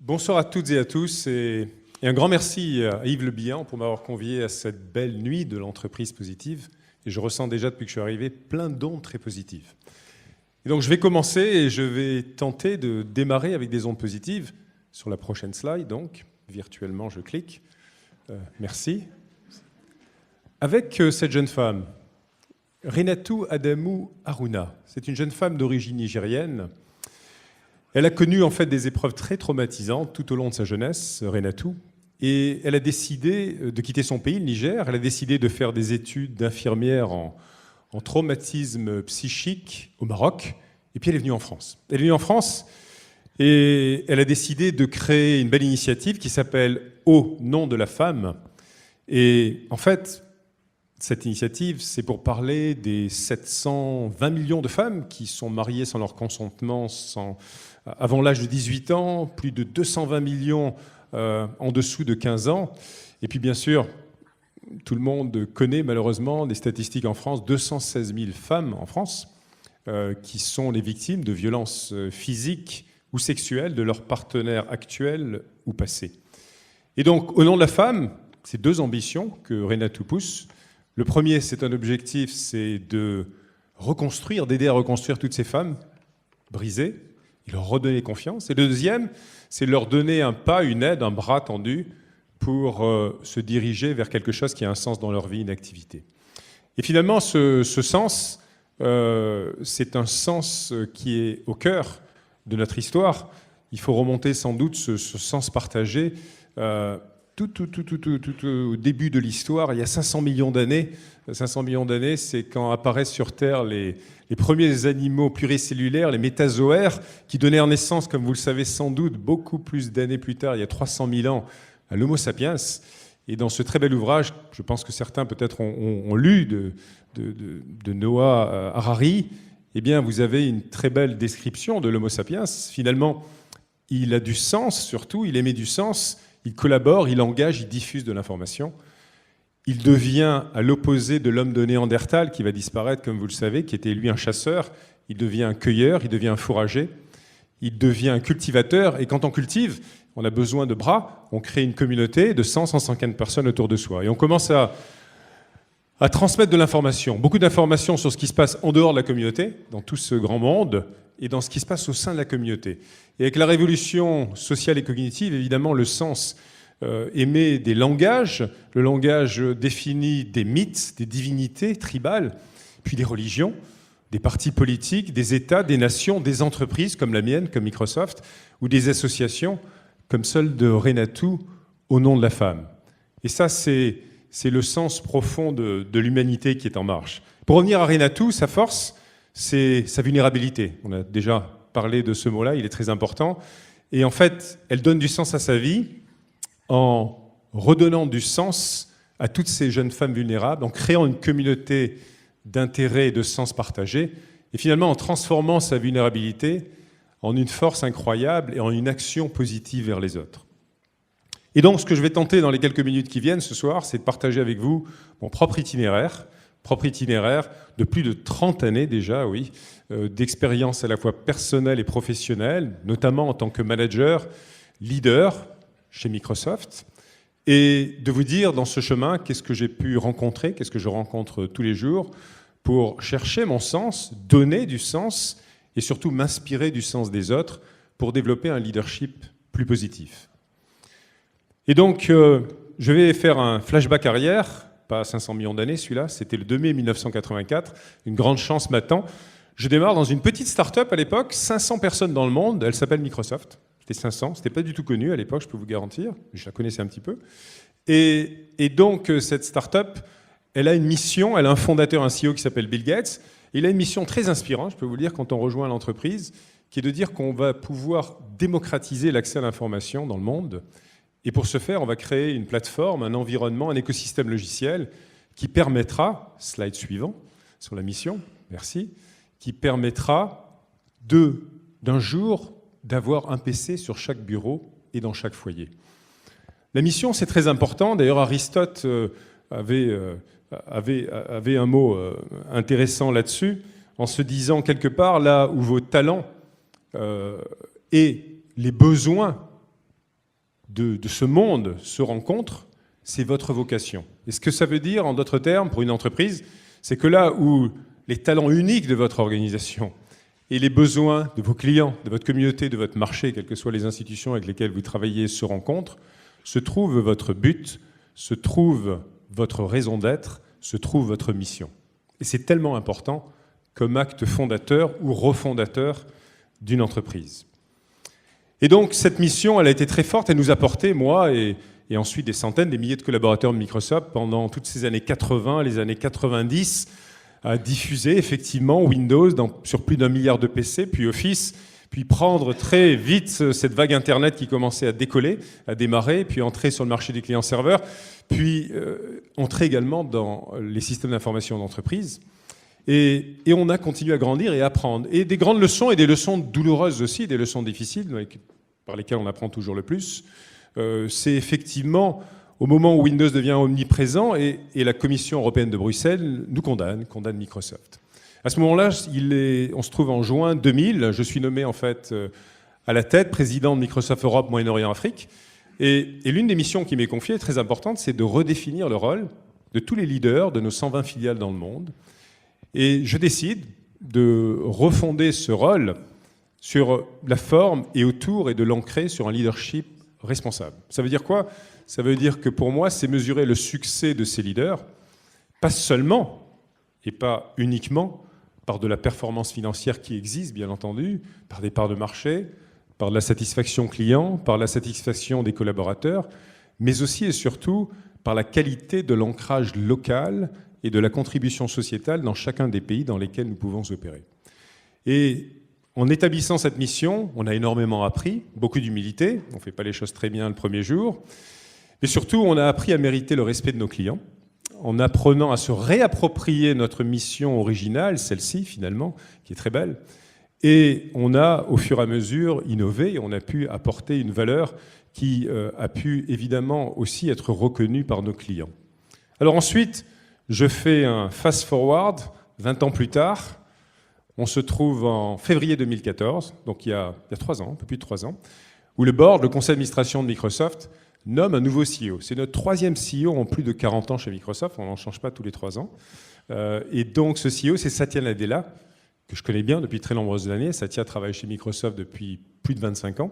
Bonsoir à toutes et à tous et un grand merci à Yves Le Bihan pour m'avoir convié à cette belle nuit de l'entreprise positive. Et je ressens déjà depuis que je suis arrivé plein d'ondes très positives. Et donc je vais commencer et je vais tenter de démarrer avec des ondes positives sur la prochaine slide. Donc virtuellement je clique. Merci. Avec cette jeune femme, Renatou Adamu Haruna. C'est une jeune femme d'origine nigérienne. Elle a connu en fait des épreuves très traumatisantes tout au long de sa jeunesse, Renatou, et elle a décidé de quitter son pays, le Niger. Elle a décidé de faire des études d'infirmière en traumatisme psychique au Maroc, et puis elle est venue en France. Elle est venue en France et elle a décidé de créer une belle initiative qui s'appelle Au nom de la femme. Et en fait, cette initiative, c'est pour parler des 720 millions de femmes qui sont mariées sans leur consentement, avant l'âge de 18 ans, plus de 220 millions en dessous de 15 ans. Et puis bien sûr, tout le monde connaît malheureusement des statistiques en France, 216 000 femmes en France qui sont les victimes de violences physiques ou sexuelles de leurs partenaires actuels ou passés. Et donc, au nom de la femme, c'est deux ambitions que Renatou pousse. Le premier, c'est un objectif, c'est de reconstruire, d'aider à reconstruire toutes ces femmes brisées, et leur redonner confiance. Et le deuxième, c'est de leur donner un pas, une aide, un bras tendu pour se diriger vers quelque chose qui a un sens dans leur vie, une activité. Et finalement, ce sens, c'est un sens qui est au cœur de notre histoire. Il faut remonter sans doute ce sens partagé tout au début de l'histoire, il y a 500 millions d'années. 500 millions d'années, c'est quand apparaissent sur Terre les premiers animaux pluricellulaires, les métazoaires, qui donnaient naissance, comme vous le savez sans doute, beaucoup plus d'années plus tard, il y a 300 000 ans, à l'Homo sapiens. Et dans ce très bel ouvrage, je pense que certains peut-être ont lu de Noah Harari, eh bien, vous avez une très belle description de l'Homo sapiens. Finalement, il a du sens, surtout, il émet du sens. Il collabore, il engage, il diffuse de l'information. Il devient à l'opposé de l'homme de Néandertal qui va disparaître, comme vous le savez, qui était lui un chasseur. Il devient un cueilleur, il devient un fourrager, il devient un cultivateur. Et quand on cultive, on a besoin de bras. On crée une communauté de 100-150 personnes autour de soi. Et on commence à transmettre de l'information, beaucoup d'informations sur ce qui se passe en dehors de la communauté, dans tout ce grand monde, et dans ce qui se passe au sein de la communauté. Et avec la révolution sociale et cognitive, évidemment, le sens émet des langages. Le langage définit des mythes, des divinités tribales, puis des religions, des partis politiques, des États, des nations, des entreprises comme la mienne, comme Microsoft, ou des associations comme celle de Renatou au nom de la femme. Et ça, c'est le sens profond de l'humanité qui est en marche. Pour revenir à Renatou, sa force, c'est sa vulnérabilité. On a déjà parlé de ce mot-là, il est très important. Et en fait, elle donne du sens à sa vie en redonnant du sens à toutes ces jeunes femmes vulnérables, en créant une communauté d'intérêt et de sens partagés, et finalement en transformant sa vulnérabilité en une force incroyable et en une action positive vers les autres. Et donc, ce que je vais tenter dans les quelques minutes qui viennent ce soir, c'est de partager avec vous mon propre itinéraire de plus de 30 années déjà, oui, d'expérience à la fois personnelle et professionnelle, notamment en tant que manager, leader chez Microsoft, et de vous dire dans ce chemin qu'est-ce que j'ai pu rencontrer, qu'est-ce que je rencontre tous les jours pour chercher mon sens, donner du sens et surtout m'inspirer du sens des autres pour développer un leadership plus positif. Et donc, je vais faire un flashback arrière, pas 500 millions d'années celui-là, c'était le 2 mai 1984, une grande chance m'attend. Je démarre dans une petite start-up à l'époque, 500 personnes dans le monde, elle s'appelle Microsoft, c'était 500, c'était pas du tout connu à l'époque, je peux vous garantir, je la connaissais un petit peu. Et donc, cette start-up, elle a une mission, elle a un fondateur, un CEO qui s'appelle Bill Gates, il a une mission très inspirante, je peux vous le dire, quand on rejoint l'entreprise, qui est de dire qu'on va pouvoir démocratiser l'accès à l'information dans le monde. Et pour ce faire, on va créer une plateforme, un environnement, un écosystème logiciel qui permettra, slide suivant, sur la mission, merci, qui permettra d'un jour d'avoir un PC sur chaque bureau et dans chaque foyer. La mission, c'est très important. D'ailleurs, Aristote avait un mot intéressant là-dessus, en se disant quelque part, là où vos talents et les besoins de ce monde se rencontrent, c'est votre vocation. Et ce que ça veut dire, en d'autres termes, pour une entreprise, c'est que là où les talents uniques de votre organisation et les besoins de vos clients, de votre communauté, de votre marché, quelles que soient les institutions avec lesquelles vous travaillez, se rencontrent, se trouve votre but, se trouve votre raison d'être, se trouve votre mission. Et c'est tellement important comme acte fondateur ou refondateur d'une entreprise. Et donc, cette mission, elle a été très forte. Elle nous a porté, moi et ensuite des centaines, des milliers de collaborateurs de Microsoft pendant toutes ces années 80, les années 90, à diffuser effectivement Windows sur plus d'1 milliard de PC, puis Office, puis prendre très vite cette vague Internet qui commençait à décoller, à démarrer, puis entrer sur le marché des clients serveurs, puis entrer également dans les systèmes d'information d'entreprise. Et on a continué à grandir et à apprendre. Et des grandes leçons et des leçons douloureuses aussi, des leçons difficiles par lesquelles on apprend toujours le plus. C'est effectivement au moment où Windows devient omniprésent et la Commission européenne de Bruxelles nous condamne Microsoft. À ce moment-là, on se trouve en juin 2000. Je suis nommé en fait à la tête, président de Microsoft Europe, Moyen-Orient, Afrique. Et l'une des missions qui m'est confiée, très importante, c'est de redéfinir le rôle de tous les leaders de nos 120 filiales dans le monde. Et je décide de refonder ce rôle sur la forme et autour et de l'ancrer sur un leadership responsable. Ça veut dire quoi? Ça veut dire que pour moi, c'est mesurer le succès de ces leaders, pas seulement et pas uniquement par de la performance financière qui existe, bien entendu, par des parts de marché, par de la satisfaction client, par la satisfaction des collaborateurs, mais aussi et surtout par la qualité de l'ancrage local et de la contribution sociétale dans chacun des pays dans lesquels nous pouvons opérer. Et en établissant cette mission, on a énormément appris, beaucoup d'humilité, on ne fait pas les choses très bien le premier jour, mais surtout on a appris à mériter le respect de nos clients, en apprenant à se réapproprier notre mission originale, celle-ci finalement, qui est très belle, et on a au fur et à mesure innové, et on a pu apporter une valeur qui a pu évidemment aussi être reconnue par nos clients. Alors ensuite, je fais un fast-forward, 20 ans plus tard. On se trouve en février 2014, donc il y a 3 ans, un peu plus de 3 ans, où le board, le conseil d'administration de Microsoft, nomme un nouveau CEO. C'est notre 3e CEO en plus de 40 ans chez Microsoft, on n'en change pas tous les 3 ans. Et donc ce CEO, c'est Satya Nadella, que je connais bien depuis très nombreuses années. Satya travaille chez Microsoft depuis plus de 25 ans.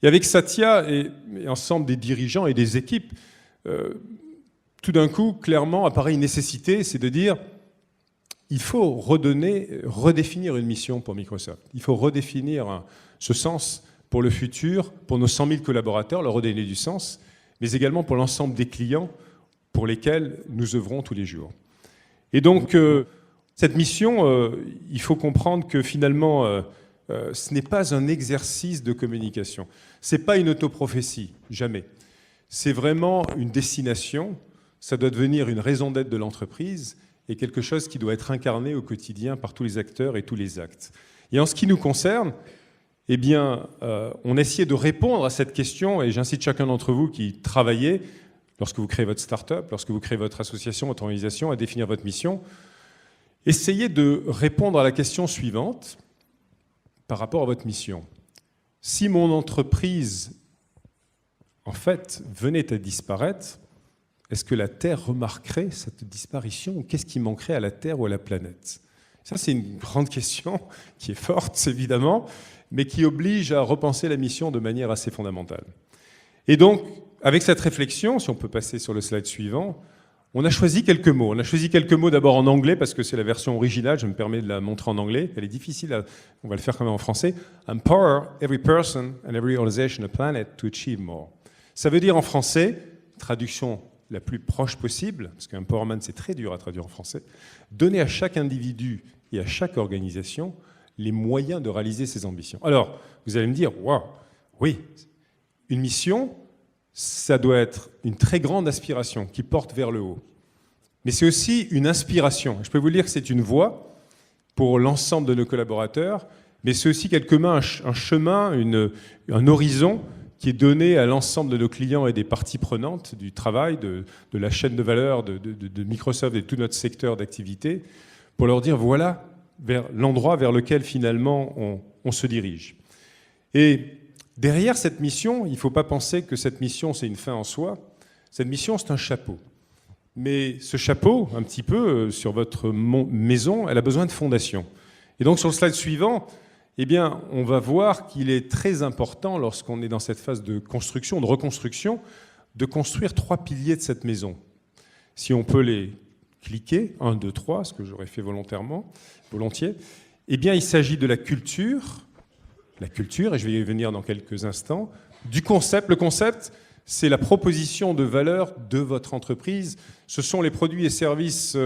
Et avec Satya et ensemble des dirigeants et des équipes, tout d'un coup, clairement, apparaît une nécessité, c'est de dire il faut redéfinir une mission pour Microsoft. Il faut redéfinir ce sens pour le futur, pour nos 100 000 collaborateurs, leur redonner du sens, mais également pour l'ensemble des clients pour lesquels nous œuvrons tous les jours. Et donc, cette mission, il faut comprendre que finalement, ce n'est pas un exercice de communication. Ce n'est pas une autoprophétie, jamais. C'est vraiment une destination. Ça doit devenir une raison d'être de l'entreprise et quelque chose qui doit être incarné au quotidien par tous les acteurs et tous les actes. Et en ce qui nous concerne, eh bien, on a essayé de répondre à cette question, et j'incite chacun d'entre vous qui travaillez, lorsque vous créez votre start-up, lorsque vous créez votre association, votre organisation, à définir votre mission, essayez de répondre à la question suivante par rapport à votre mission. Si mon entreprise, en fait, venait à disparaître, est-ce que la Terre remarquerait cette disparition ou qu'est-ce qui manquerait à la Terre ou à la planète? Ça, c'est une grande question qui est forte, évidemment, mais qui oblige à repenser la mission de manière assez fondamentale. Et donc, avec cette réflexion, si on peut passer sur le slide suivant, on a choisi quelques mots. On a choisi quelques mots d'abord en anglais, parce que c'est la version originale, je me permets de la montrer en anglais. Elle est difficile, on va le faire quand même en français. Empower every person and every organization on the planet to achieve more. Ça veut dire en français, traduction la plus proche possible, parce qu'empowerment c'est très dur à traduire en français, donner à chaque individu et à chaque organisation les moyens de réaliser ses ambitions. Alors, vous allez me dire, waouh, oui, une mission, ça doit être une très grande aspiration qui porte vers le haut. Mais c'est aussi une inspiration. Je peux vous dire que c'est une voie pour l'ensemble de nos collaborateurs, mais c'est aussi un chemin, un horizon qui est donné à l'ensemble de nos clients et des parties prenantes du travail, de la chaîne de valeur de Microsoft et de tout notre secteur d'activité, pour leur dire voilà vers l'endroit vers lequel finalement on se dirige. Et Derrière cette mission, il ne faut pas penser que cette mission, c'est une fin en soi. Cette mission, c'est un chapeau. Mais ce chapeau, un petit peu, sur votre maison, elle a besoin de fondation. Et donc, sur le slide suivant, eh bien, on va voir qu'il est très important, lorsqu'on est dans cette phase de construction, de reconstruction, de construire 3 piliers de cette maison. Si on peut les cliquer, 1, 2, 3, ce que j'aurais fait volontiers, eh bien, il s'agit de la culture, et je vais y venir dans quelques instants, du concept. Le concept, c'est la proposition de valeur de votre entreprise. Ce sont les produits et services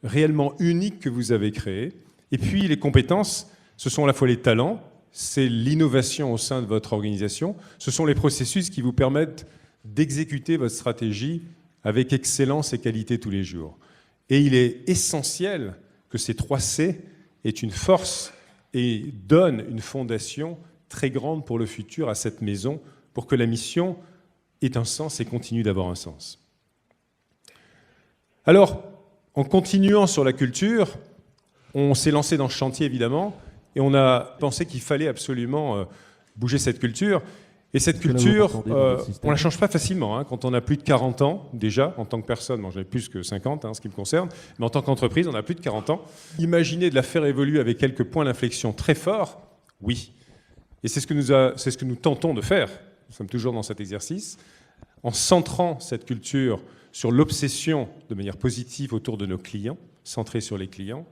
réellement uniques que vous avez créés. Et puis, les compétences, ce sont à la fois les talents, c'est l'innovation au sein de votre organisation, ce sont les processus qui vous permettent d'exécuter votre stratégie avec excellence et qualité tous les jours. Et il est essentiel que ces 3 C aient une force et donnent une fondation très grande pour le futur à cette maison, pour que la mission ait un sens et continue d'avoir un sens. Alors, en continuant sur la culture, on s'est lancé dans ce chantier évidemment, et on a pensé qu'il fallait absolument bouger cette culture. Et cette culture, on ne la change pas facilement. Quand on a plus de 40 ans, déjà, en tant que personne, moi j'avais plus que 50, ce qui me concerne, mais en tant qu'entreprise, on a plus de 40 ans. Imaginez de la faire évoluer avec quelques points d'inflexion très forts, oui. Et c'est ce que nous tentons de faire. Nous sommes toujours dans cet exercice, en centrant cette culture sur l'obsession de manière positive autour de nos clients, centrée sur les clients,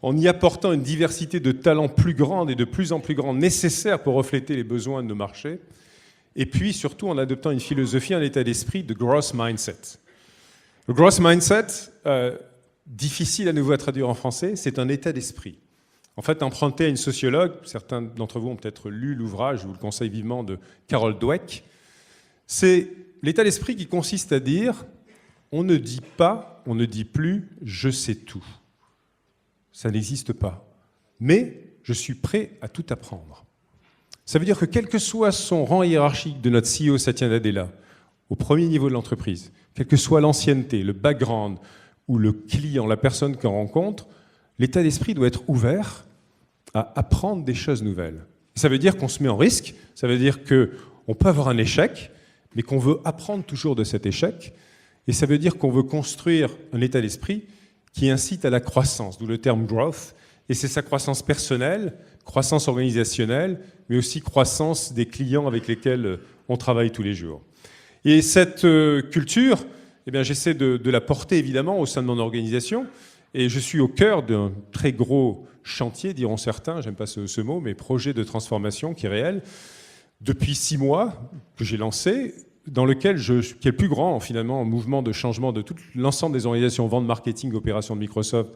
en y apportant une diversité de talents plus grande et de plus en plus grande nécessaire pour refléter les besoins de nos marchés, et puis surtout en adoptant une philosophie, un état d'esprit de growth mindset. Le growth mindset, difficile à nouveau à traduire en français, c'est un état d'esprit. En fait, emprunté à une sociologue, certains d'entre vous ont peut-être lu l'ouvrage, je vous le conseille vivement, de Carol Dweck, c'est l'état d'esprit qui consiste à dire on ne dit pas, on ne dit plus « je sais tout ». Ça n'existe pas. Mais je suis prêt à tout apprendre. Ça veut dire que quel que soit son rang hiérarchique de notre CEO Satya Nadella, au premier niveau de l'entreprise, quelle que soit l'ancienneté, le background ou le client, la personne qu'on rencontre, l'état d'esprit doit être ouvert à apprendre des choses nouvelles. Ça veut dire qu'on se met en risque, ça veut dire qu'on peut avoir un échec, mais qu'on veut apprendre toujours de cet échec, et ça veut dire qu'on veut construire un état d'esprit qui incite à la croissance, d'où le terme growth, et c'est sa croissance personnelle, croissance organisationnelle, mais aussi croissance des clients avec lesquels on travaille tous les jours. Et cette culture, eh bien, j'essaie de la porter évidemment au sein de mon organisation, et je suis au cœur d'un très gros chantier, diront certains, j'aime pas ce mot, mais projet de transformation qui est réel, depuis 6 mois que j'ai lancé, dans lequel qui est le plus grand finalement mouvement de changement de tout l'ensemble des organisations vente, marketing, opération de Microsoft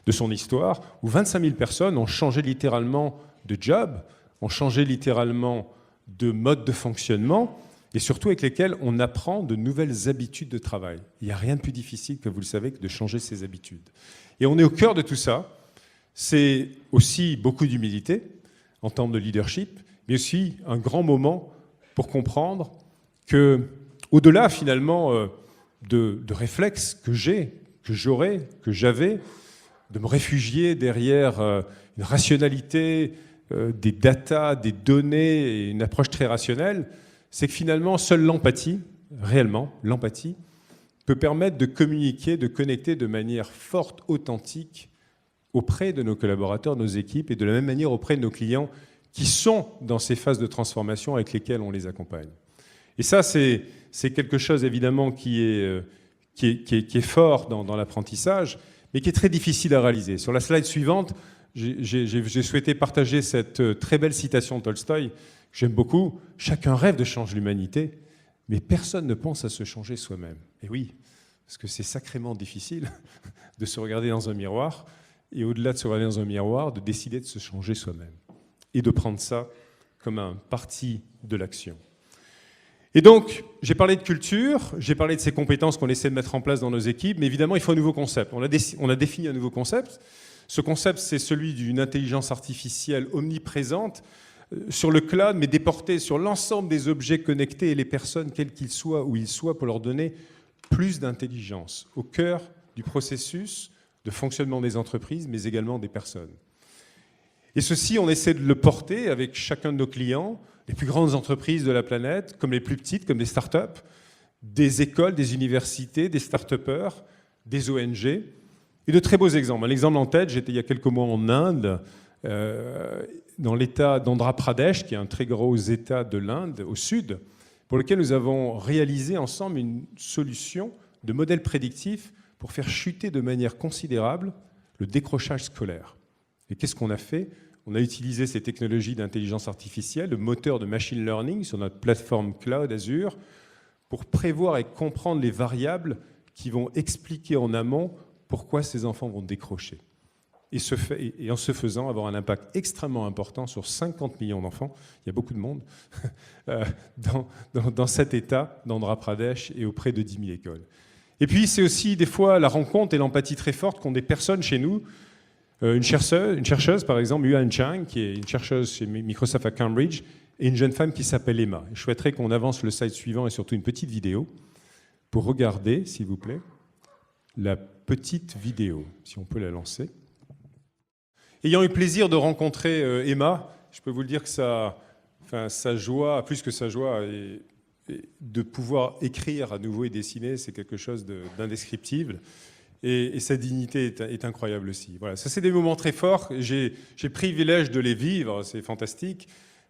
de son histoire, où 25 000 personnes ont changé littéralement de job, ont changé littéralement de mode de fonctionnement, et surtout avec lesquels on apprend de nouvelles habitudes de travail. Il n'y a rien de plus difficile, comme vous le savez, que de changer ses habitudes. Et on est au cœur de tout ça. C'est aussi beaucoup d'humilité en termes de leadership, mais aussi un grand moment pour comprendre que, au-delà finalement de réflexes que j'avais, de me réfugier derrière une rationalité, des datas, des données et une approche très rationnelle, c'est que finalement, seule l'empathie, réellement, l'empathie, peut permettre de communiquer, de connecter de manière forte, authentique, auprès de nos collaborateurs, nos équipes, et de la même manière auprès de nos clients qui sont dans ces phases de transformation avec lesquelles on les accompagne. Et ça, c'est quelque chose évidemment qui est fort dans l'apprentissage, mais qui est très difficile à réaliser. Sur la slide suivante, j'ai souhaité partager cette très belle citation de Tolstoï, que j'aime beaucoup. « Chacun rêve de changer l'humanité, mais personne ne pense à se changer soi-même. » Et oui, parce que c'est sacrément difficile de se regarder dans un miroir, et au-delà de se regarder dans un miroir, de décider de se changer soi-même, et de prendre ça comme un parti de l'action. Et donc, j'ai parlé de culture, j'ai parlé de ces compétences qu'on essaie de mettre en place dans nos équipes, mais évidemment, il faut un nouveau concept. On a défini un nouveau concept. Ce concept, c'est celui d'une intelligence artificielle omniprésente sur le cloud, mais déportée sur l'ensemble des objets connectés et les personnes, quels qu'ils soient, où ils soient, pour leur donner plus d'intelligence au cœur du processus de fonctionnement des entreprises, mais également des personnes. Et ceci, on essaie de le porter avec chacun de nos clients, les plus grandes entreprises de la planète, comme les plus petites, comme des startups, des écoles, des universités, des start-upers, des ONG, et de très beaux exemples. Un exemple en tête, j'étais il y a quelques mois en Inde, dans l'État d'Andhra Pradesh, qui est un très gros État de l'Inde, au sud, pour lequel nous avons réalisé ensemble une solution de modèle prédictif pour faire chuter de manière considérable le décrochage scolaire. Et qu'est-ce qu'on a fait? On a utilisé ces technologies d'intelligence artificielle, le moteur de machine learning sur notre plateforme cloud Azure, pour prévoir et comprendre les variables qui vont expliquer en amont pourquoi ces enfants vont décrocher. Et en ce faisant, avoir un impact extrêmement important sur 50 millions d'enfants, il y a beaucoup de monde, dans cet État d'Andhra Pradesh et auprès de 10 000 écoles. Et puis, c'est aussi des fois la rencontre et l'empathie très forte qu'ont des personnes chez nous. Une chercheuse, par exemple, Yuan Chang, qui est une chercheuse chez Microsoft à Cambridge, et une jeune femme qui s'appelle Emma. Je souhaiterais qu'on avance le slide suivant et surtout une petite vidéo pour regarder, s'il vous plaît, la petite vidéo, si on peut la lancer. Ayant eu le plaisir de rencontrer Emma, je peux vous le dire que sa joie, plus que sa joie, et de pouvoir écrire à nouveau et dessiner, c'est quelque chose d'indescriptible. Et sa dignité est incroyable aussi. Voilà, ça, c'est des moments très forts. J'ai le privilège de les vivre, c'est fantastique.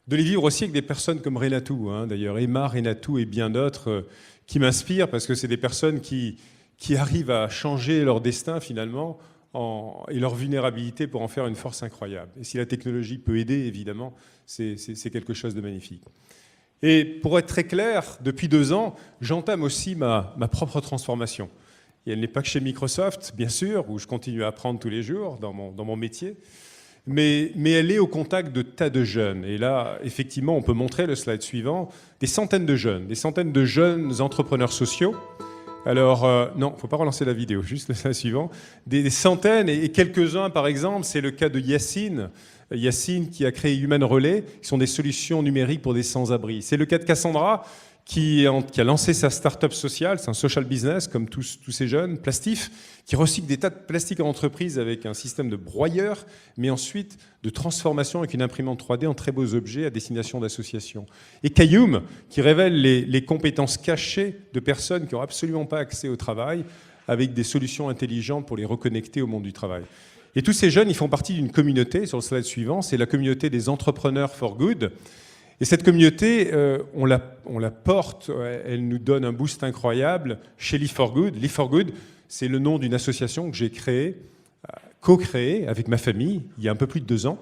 De les vivre aussi avec des personnes comme Renatou, d'ailleurs, Emma, Renatou et bien d'autres qui m'inspirent parce que c'est des personnes qui arrivent à changer leur destin finalement et leur vulnérabilité pour en faire une force incroyable. Et si la technologie peut aider, évidemment, c'est quelque chose de magnifique. Et pour être très clair, depuis 2 ans, j'entame aussi ma propre transformation. Et elle n'est pas que chez Microsoft, bien sûr, où je continue à apprendre tous les jours dans mon métier, mais elle est au contact de tas de jeunes. Et là, effectivement, on peut montrer le slide suivant, des centaines de jeunes entrepreneurs sociaux. Alors, non, il ne faut pas relancer la vidéo, juste le slide suivant. Des centaines, et quelques-uns, par exemple, c'est le cas de Yacine qui a créé Human Relay, qui sont des solutions numériques pour des sans-abri. C'est le cas de Cassandra, qui a lancé sa start-up sociale, c'est un social business, comme tous ces jeunes, Plastif, qui recycle des tas de plastique en entreprise avec un système de broyeur, mais ensuite de transformation avec une imprimante 3D en très beaux objets à destination d'associations. Et Cayoum, qui révèle les compétences cachées de personnes qui n'ont absolument pas accès au travail, avec des solutions intelligentes pour les reconnecter au monde du travail. Et tous ces jeunes, ils font partie d'une communauté, sur le slide suivant, c'est la communauté des entrepreneurs for good. Et cette communauté, on la porte, elle nous donne un boost incroyable chez Live4Good. Live4Good, c'est le nom d'une association que j'ai créée, co-créée avec ma famille, il y a un peu plus de 2 ans,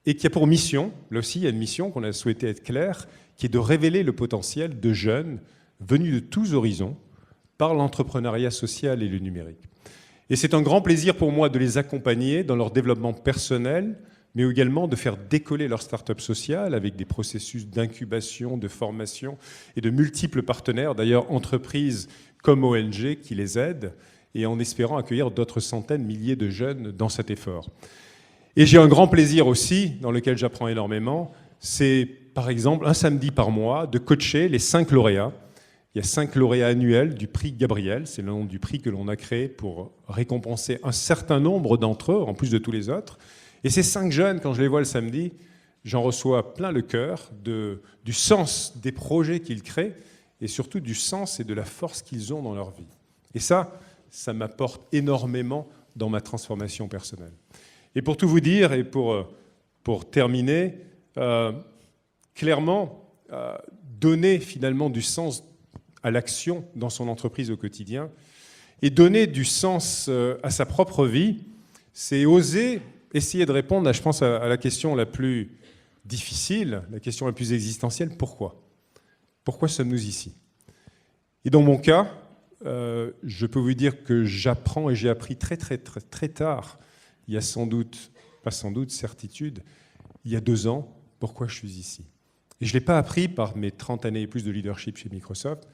et qui a pour mission, là aussi il y a une mission qu'on a souhaité être claire, qui est de révéler le potentiel de jeunes venus de tous horizons par l'entrepreneuriat social et le numérique. Et c'est un grand plaisir pour moi de les accompagner dans leur développement personnel, mais également de faire décoller leur start-up sociale avec des processus d'incubation, de formation et de multiples partenaires, d'ailleurs entreprises comme ONG qui les aident, et en espérant accueillir d'autres centaines, milliers de jeunes dans cet effort. Et j'ai un grand plaisir aussi, dans lequel j'apprends énormément, c'est par exemple un samedi par mois de coacher les 5 lauréats. Il y a 5 lauréats annuels du prix Gabriel, c'est le nom du prix que l'on a créé pour récompenser un certain nombre d'entre eux, en plus de tous les autres. Et ces 5 jeunes, quand je les vois le samedi, j'en reçois plein le cœur du sens des projets qu'ils créent et surtout du sens et de la force qu'ils ont dans leur vie. Et ça m'apporte énormément dans ma transformation personnelle. Et pour tout vous dire, et pour terminer, clairement, donner finalement du sens à l'action dans son entreprise au quotidien et donner du sens à sa propre vie, c'est oser essayer de répondre, je pense, à la question la plus difficile, la question la plus existentielle, pourquoi ? Pourquoi sommes-nous ici ? Et dans mon cas, je peux vous dire que j'apprends et j'ai appris très tard, il y a certitude, il y a 2 ans, pourquoi je suis ici. Et je ne l'ai pas appris par mes 30 années et plus de leadership chez Microsoft,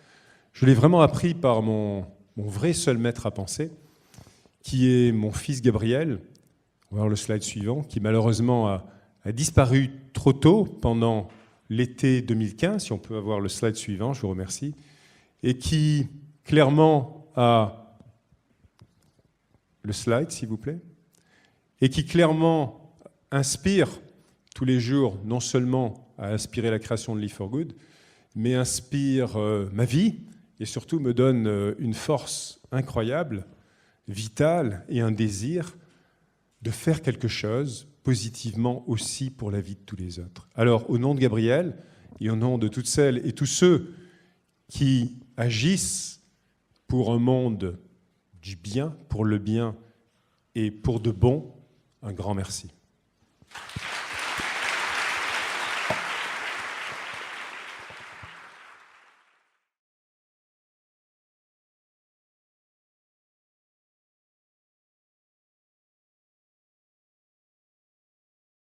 je l'ai vraiment appris par mon vrai seul maître à penser, qui est mon fils Gabriel. On va voir le slide suivant, qui malheureusement a disparu trop tôt pendant l'été 2015, si on peut avoir le slide suivant, je vous remercie, et qui clairement a le slide, s'il vous plaît, et qui clairement inspire tous les jours, non seulement à inspirer la création de Live for Good, mais inspire ma vie et surtout me donne une force incroyable, vitale et un désir de faire quelque chose positivement aussi pour la vie de tous les autres. Alors, au nom de Gabriel et au nom de toutes celles et tous ceux qui agissent pour un monde du bien, pour le bien et pour de bon, un grand merci.